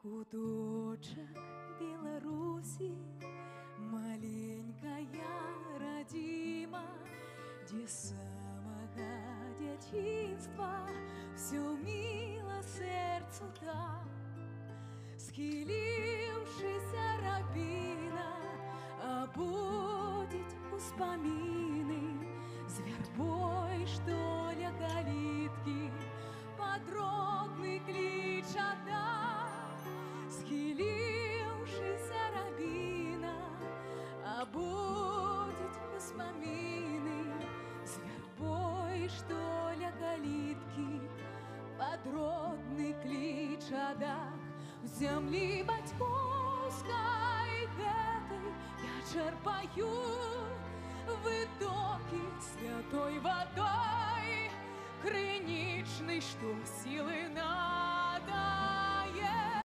Куточек Беларуси, маленькая родима, где с самого детинства все мило сердцу да. Схилившийся рабіна обудить успомины с вербой, что ля калитки подродный клич отдал. Схилившийся рабіна обудить успомины с вербой, что ля калитки подродный клич отдал. В земли батьківської гэтай я черпаю витоки святой водой криничной, что силы на